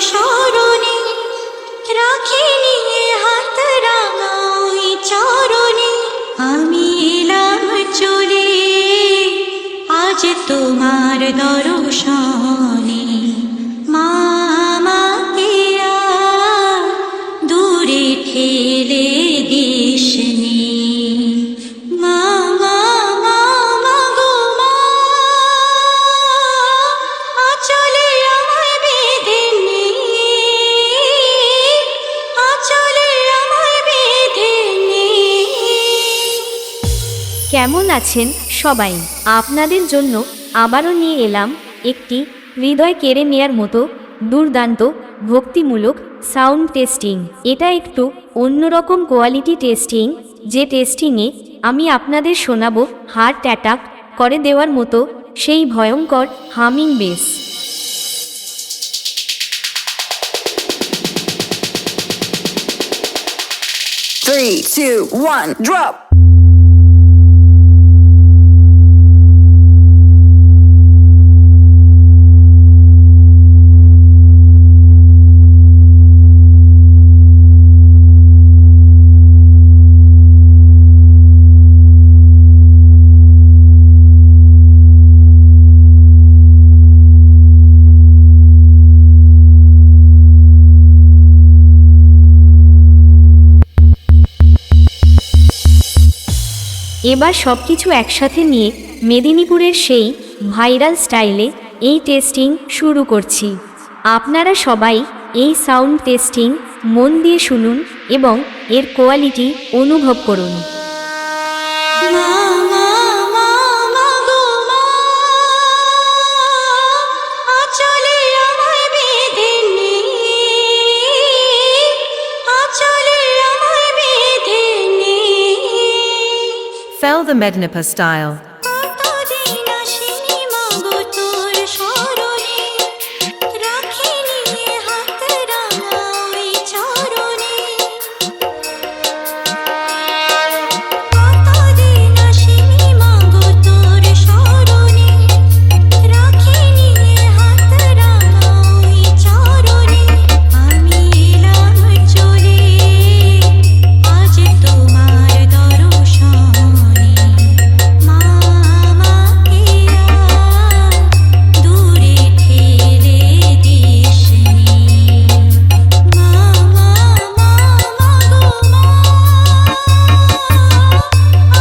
স্মরণে রাখে নিয়ে হাত রাঙাই চরণে। আমি এলাম চলে আজ তোমার দর্শনে। মা আমাকে আর দূরে ঠেলে দিসনি। মা মা মা মা গো মা, আঁচলে আমায় বেঁধে নে, আঁচলে আমায় বেঁধে নে। কেমন আছেন সবাই? আপনাদের জন্য আবারও নিয়ে এলাম একটি হৃদয় কেড়ে নেয়ার মতো দুর্দান্ত ভক্তিমূলক সাউন্ড টেস্টিং। এটা একটু অন্যরকম কোয়ালিটি টেস্টিং, যে টেস্টিংয়ে আমি আপনাদের শোনাবো হার্ট অ্যাটাক করে দেওয়ার মতো সেই ভয়ঙ্কর humming base. Three, two, one, drop. এবার সব কিছু একসাথে নিয়ে মেদিনীপুরের সেই ভাইরাল স্টাইলে এই টেস্টিং শুরু করছি। আপনারা সবাই এই সাউন্ড টেস্টিং মন দিয়ে শুনুন এবং এর কোয়ালিটি অনুভব করুন। মা মা মা মা গো মা, আঁচলে আমায় বেঁধে নে, আঁচলে আমায় বেঁধে নে। Fell the Mednipur style. কতদিন আসিনি মা গো তোর স্মরণে, রাখে নিয়ে হাত রাঙাই চরণে। কতদিন আসিনি মা গো তোর স্মরণে, রাখে নিয়ে হাত রাঙাই চরণে। আমি এলাম চলে আজ তোমার দর্শনে। মা আমাকে আর দূরে ঠেলে দিসনি। মা মা মা মা গো মা,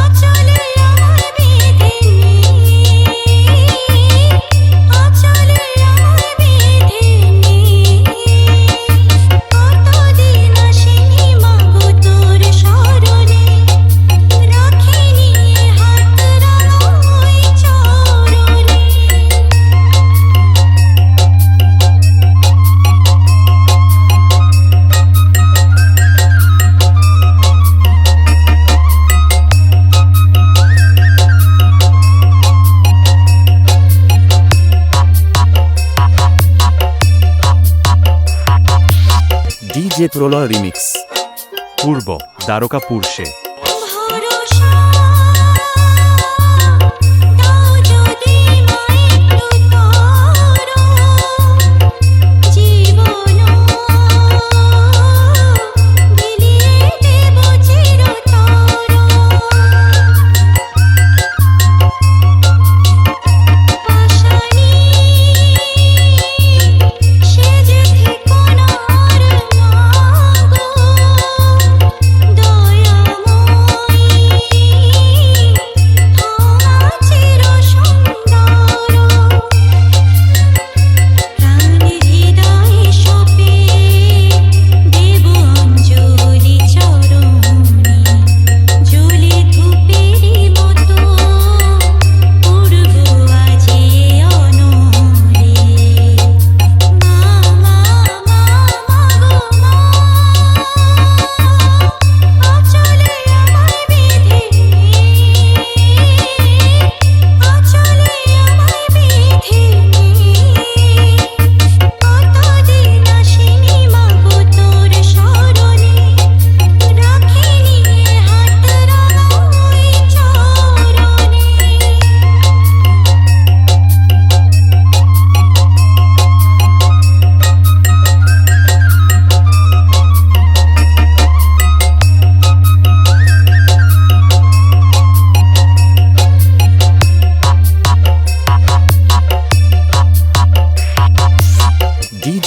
আঁচলে আমায় বেঁধে নে, আঁচলে আমায় বেঁধে নে। কতদিন আসিনি মা গো তোর স্মরণে, রাখে নিয়ে হাত রাঙাই চরণে। ডিজে প্রলয় রিমিক্স। পূর্ব দ্বারকাপুর সে ভরসা দাও যদি মা একটু করো, জীবন বিলিয়ে দেব চিরতর। পাশানি সেজে থেকো না আর মা গো, দয়াময়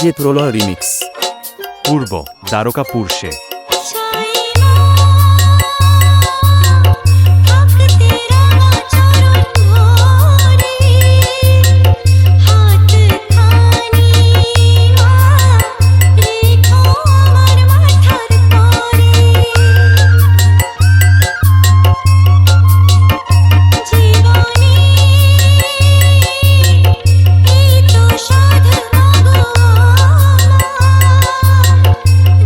ডিজে প্রলয় রিমিক্স পূর্ব দ্বারকাপুর সে ছাইমা থাকতে রাঙা চরণ ধরে হাত খানি মা রেখো আমার মাথার পরে জীবনে এই তো সাধনা গো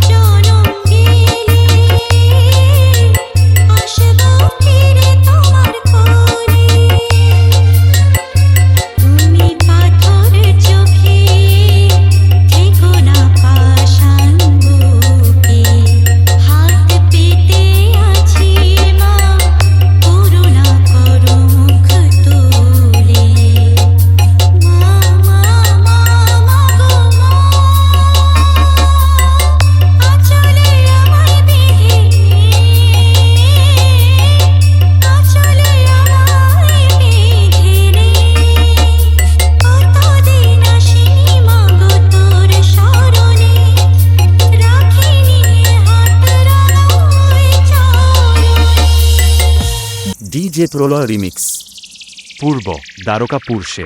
জনম গেলে আসবো ফিরে তোমার কোলে তুমি পাথর চোখে থেকো না পাষাণ বুকে হাত পেতে আছি মা করুণা করো মুখ তুলে মা মা মা মা গো মা আঁচলে আমায় বেঁধে আঁচলে আমায় বেঁধে কতদিন আসিনি মা গো তোর শরণে রাখিনি হাত রাঙায় চরণে ডিজে প্রলয় রিমিক্স পূর্ব দ্বারকাপুর সে